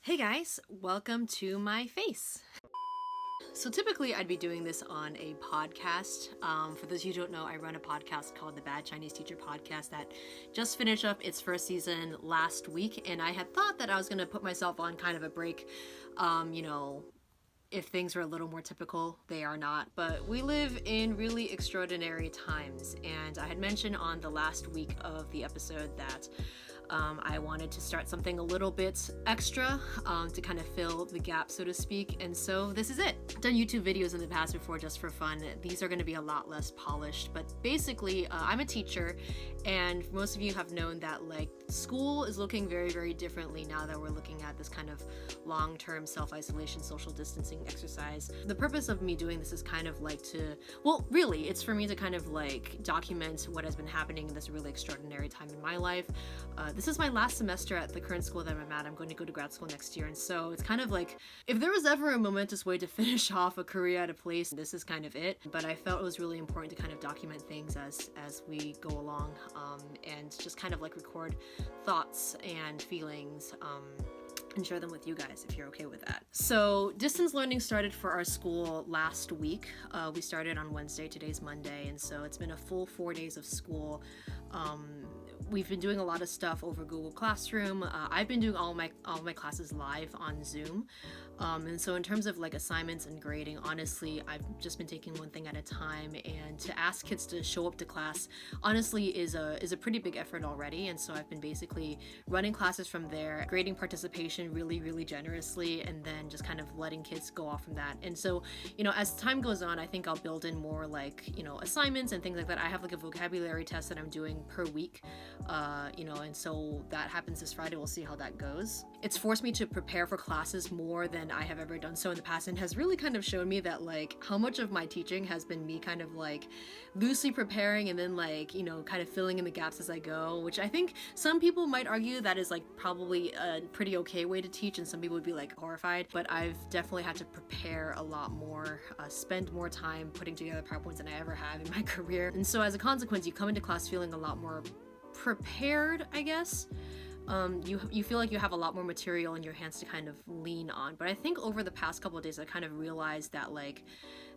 Hey guys, welcome to my face. So typically I'd be doing this on a podcast. For those of you who don't know, I run a podcast called the Bad Chinese Teacher Podcast that just finished up its first season last week, and I had thought that I was going to put myself on kind of a break, if things were a little more typical. They are not, but we live in really extraordinary times, and I had mentioned on the last week of the episode that I wanted to start something a little bit extra to kind of fill the gap, so to speak, and so this is it. I've done YouTube videos in the past before just for fun. These are going to be a lot less polished, but basically I'm a teacher, and most of you have known that school is looking very, very differently now that we're looking at this kind of long-term self-isolation, social distancing exercise. The purpose of me doing this is kind of really it's for me to kind of document what has been happening in this really extraordinary time in my life. This is my last semester at the current school that I'm at. I'm going to go to grad school next year, and so it's kind of if there was ever a momentous way to finish off a career at a place, this is kind of it. But I felt it was really important to kind of document things as we go along, and just kind of record thoughts and feelings, and share them with you guys if you're okay with that. So distance learning started for our school last week. We started on Wednesday, today's Monday, and so it's been a full 4 days of school. We've been doing a lot of stuff over Google Classroom. I've been doing all my classes live on Zoom. And so in terms of assignments and grading, honestly, I've just been taking one thing at a time, and to ask kids to show up to class honestly is a pretty big effort already. And so I've been basically running classes from there, grading participation really, really generously, and then just kind of letting kids go off from that. And so, as time goes on, I think I'll build in more assignments and things like that. I have a vocabulary test that I'm doing per week, and so that happens this Friday. We'll see how that goes. It's forced me to prepare for classes more than I have ever done so in the past, and has really kind of shown me that how much of my teaching has been me kind of loosely preparing and then kind of filling in the gaps as I go, which I think some people might argue that is probably a pretty okay way to teach, and some people would be horrified. But I've definitely had to prepare a lot more, spend more time putting together PowerPoints than I ever have in my career, and so as a consequence, you come into class feeling a lot more prepared, I guess. You feel like you have a lot more material in your hands to kind of lean on. But I think over the past couple of days I kind of realized that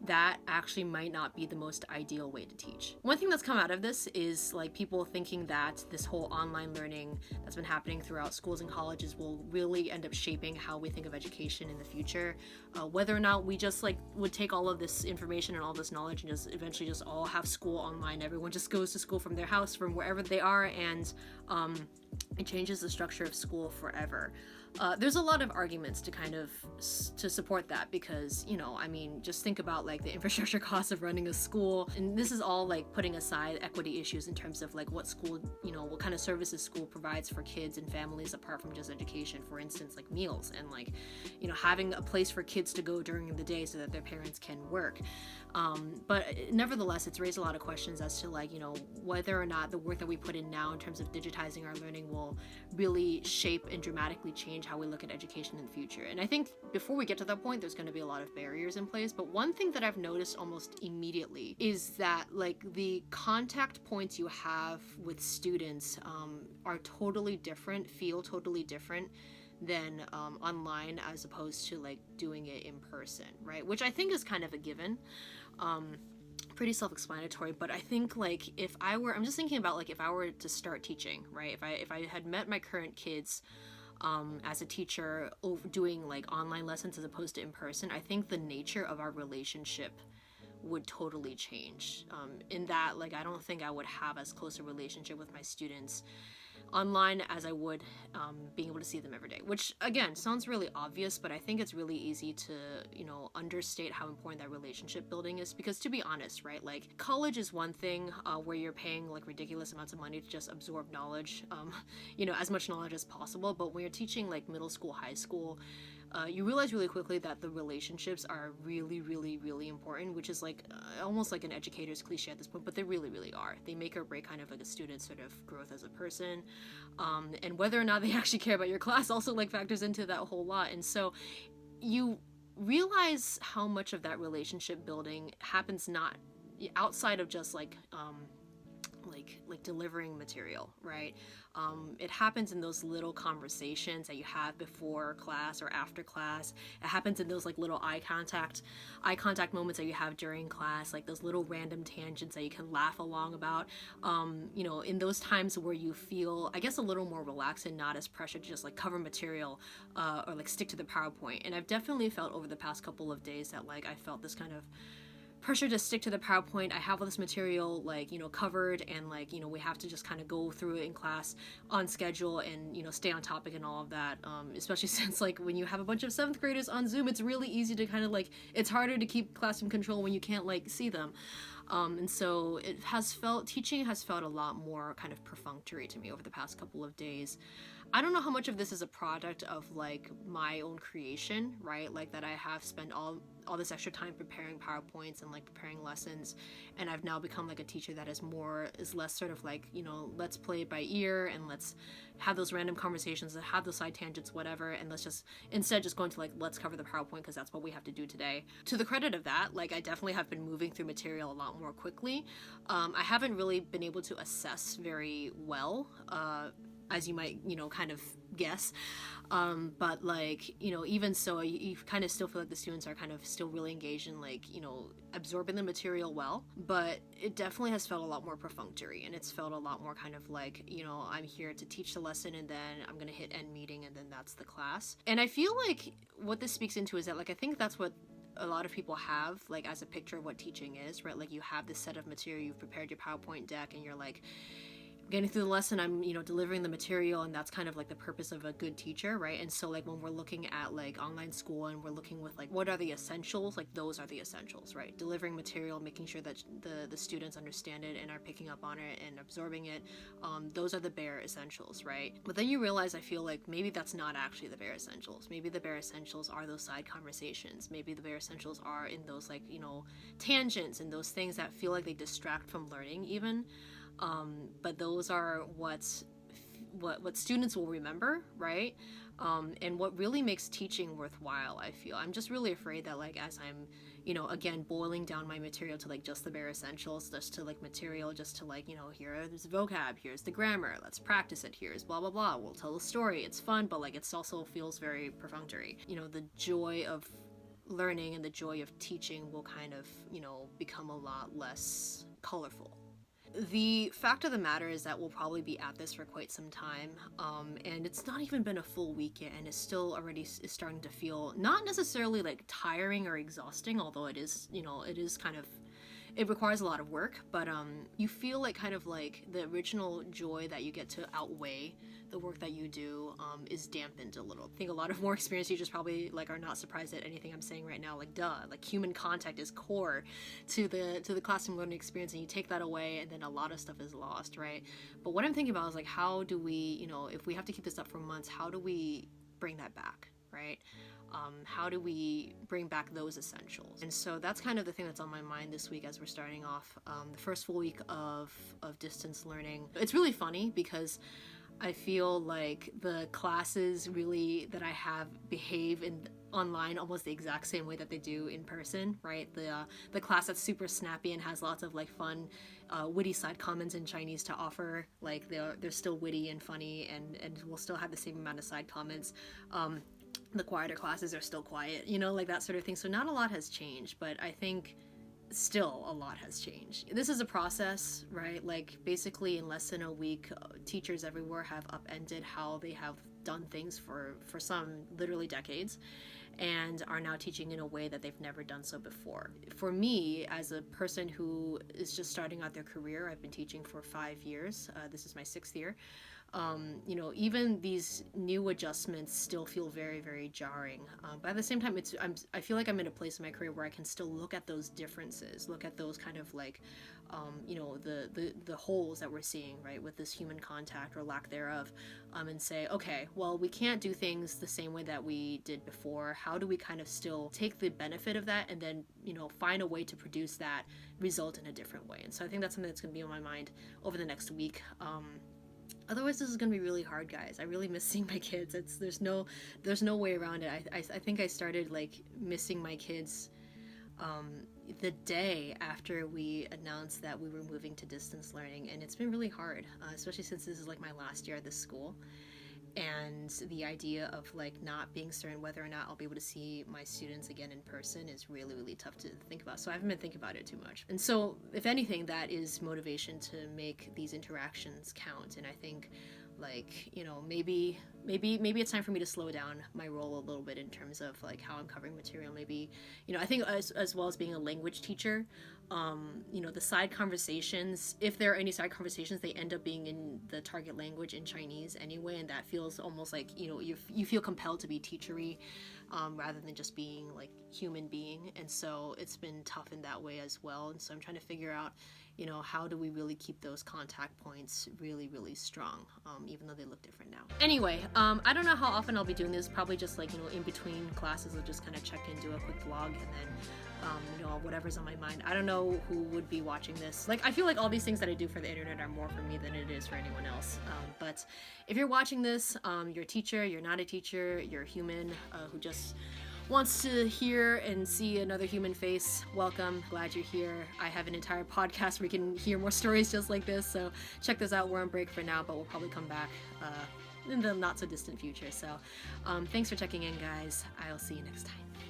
that actually might not be the most ideal way to teach. One thing that's come out of this is people thinking that this whole online learning that's been happening throughout schools and colleges will really end up shaping how we think of education in the future. Whether or not we just would take all of this information and all this knowledge and just eventually just all have school online. Everyone just goes to school from their house, from wherever they are, and it changes the structure of school forever. There's a lot of arguments to kind of to support that, because just think about the infrastructure costs of running a school, and this is all putting aside equity issues in terms of what school, what kind of services school provides for kids and families apart from just education. For instance, meals and having a place for kids to go during the day so that their parents can work. But nevertheless, it's raised a lot of questions as to whether or not the work that we put in now in terms of digitizing our learning will really shape and dramatically change how we look at education in the future. And I think before we get to that point, there's going to be a lot of barriers in place. But one thing that I've noticed almost immediately is that the contact points you have with students are totally different, feel totally different than online, as opposed to doing it in person, right? Which I think is kind of a given. Pretty self-explanatory, but I think I'm just thinking about if I were to start teaching, right? If I had met my current kids as a teacher doing online lessons as opposed to in person, I think the nature of our relationship would totally change. In that I don't think I would have as close a relationship with my students online as I would being able to see them every day, which again sounds really obvious, but I think it's really easy to understate how important that relationship building is. Because to be honest, right, college is one thing where you're paying ridiculous amounts of money to just absorb knowledge, as much knowledge as possible. But when you're teaching middle school, high school, you realize really quickly that the relationships are really, really, really important, which is almost an educator's cliche at this point, but they really, really are. They make or break kind of a student's sort of growth as a person, and whether or not they actually care about your class also factors into that whole lot. And so you realize how much of that relationship building happens not outside of just like delivering material, right? It happens in those little conversations that you have before class or after class. It happens in those like little eye contact moments that you have during class, like those little random tangents that you can laugh along about. In those times where you feel, I guess, a little more relaxed and not as pressured to just like cover material or like stick to the PowerPoint. And I've definitely felt over the past couple of days that like I felt this kind of pressure to stick to the PowerPoint. I have all this material covered, and we have to just kind of go through it in class on schedule and stay on topic and all of that. Especially since like when you have a bunch of 7th graders on Zoom, it's really easy to kind of it's harder to keep classroom control when you can't see them. And so teaching has felt a lot more kind of perfunctory to me over the past couple of days. I don't know how much of this is a product of like my own creation, right? Like that I have spent all this extra time preparing PowerPoints and like preparing lessons, and I've now become like a teacher that is less sort of like, let's play it by ear and let's have those random conversations and have those side tangents, whatever, and let's just instead just going to let's cover the PowerPoint because that's what we have to do today. To the credit of that, I definitely have been moving through material a lot more quickly. I haven't really been able to assess very well, as you might, kind of guess. But even so, you kind of still feel like the students are kind of still really engaged in absorbing the material well, but it definitely has felt a lot more perfunctory, and it's felt a lot more kind of I'm here to teach the lesson and then I'm going to hit end meeting and then that's the class. And I feel like what this speaks into is that I think that's what a lot of people have as a picture of what teaching is, right? You have this set of material, you've prepared your PowerPoint deck, and you're getting through the lesson, I'm delivering the material, and that's kind of the purpose of a good teacher, right? And so when we're looking at online school and we're looking with what are the essentials, those are the essentials, right? Delivering material, making sure that the students understand it and are picking up on it and absorbing it, those are the bare essentials, right? But then you realize, I feel maybe that's not actually the bare essentials. Maybe the bare essentials are those side conversations. Maybe the bare essentials are in those tangents and those things that feel like they distract from learning even. But those are what students will remember, right? And what really makes teaching worthwhile, I feel. I'm just really afraid that as I'm, again, boiling down my material to just the bare essentials, just to material, just to here's vocab, here's the grammar, let's practice it, here's blah, blah, blah, we'll tell a story, it's fun, but it also feels very perfunctory. The joy of learning and the joy of teaching will kind of, become a lot less colorful. The fact of the matter is that we'll probably be at this for quite some time, and it's not even been a full week yet, and it's still already is starting to feel not necessarily tiring or exhausting, although it is, it is kind of, it requires a lot of work, but you feel kind of the original joy that you get to outweigh the work that you do is dampened a little. I think a lot of more experienced teachers probably are not surprised at anything I'm saying right now. Human contact is core to the classroom learning experience, and you take that away and then a lot of stuff is lost, right? But what I'm thinking about is how do we, if we have to keep this up for months, how do we bring that back, right? How do we bring back those essentials? And so that's kind of the thing that's on my mind this week as we're starting off the first full week of distance learning. It's really funny because I feel the classes really that I have behave online almost the exact same way that they do in person, right? The class that's super snappy and has lots of fun, witty side comments in Chinese to offer, they're still witty and funny, and we'll still have the same amount of side comments. The quieter classes are still quiet, that sort of thing. So not a lot has changed, but I think still a lot has changed. This is a process, right? Basically in less than a week, teachers everywhere have upended how they have done things for some literally decades, and are now teaching in a way that they've never done so before. For me, as a person who is just starting out their career, I've been teaching for 5 years. This is my 6th year. Even these new adjustments still feel very, very jarring. But at the same time, I feel like I'm in a place in my career where I can still look at those differences, look at those kind of the holes that we're seeing, right, with this human contact or lack thereof, and say, okay, well, we can't do things the same way that we did before. How do we kind of still take the benefit of that and then, find a way to produce that result in a different way? And so I think that's something that's going to be on my mind over the next week. Otherwise, this is going to be really hard, guys. I really miss seeing my kids. There's no way around it. I think I started missing my kids the day after we announced that we were moving to distance learning, and it's been really hard, especially since this is like my last year at this school. And the idea of like not being certain whether or not I'll be able to see my students again in person is really, really tough to think about. So I haven't been thinking about it too much. And so if anything, that is motivation to make these interactions count. And I think, like, you know, maybe it's time for me to slow down my role a little bit in terms of like how I'm covering material. Maybe, you know, I think as well as being a language teacher, you know, the side conversations, if there are any side conversations, they end up being in the target language in Chinese anyway, and that feels almost like, you know, you feel compelled to be teachery rather than just being like human being. And so it's been tough in that way as well. And so I'm trying to figure out, you know, how do we really keep those contact points really, really strong, even though they look different now. Anyway, I don't know how often I'll be doing this, probably just like, you know, in between classes, I'll just kind of check in, do a quick vlog, and then, you know, whatever's on my mind. I don't know who would be watching this. Like, I feel like all these things that I do for the internet are more for me than it is for anyone else. But if you're watching this, you're a teacher, you're not a teacher, you're a human who just wants to hear and see another human face, welcome. Glad you're here. I have an entire podcast where you can hear more stories just like this, so check this out. We're on break for now, but we'll probably come back in the not so distant future. So thanks for checking in, guys. I'll see you next time.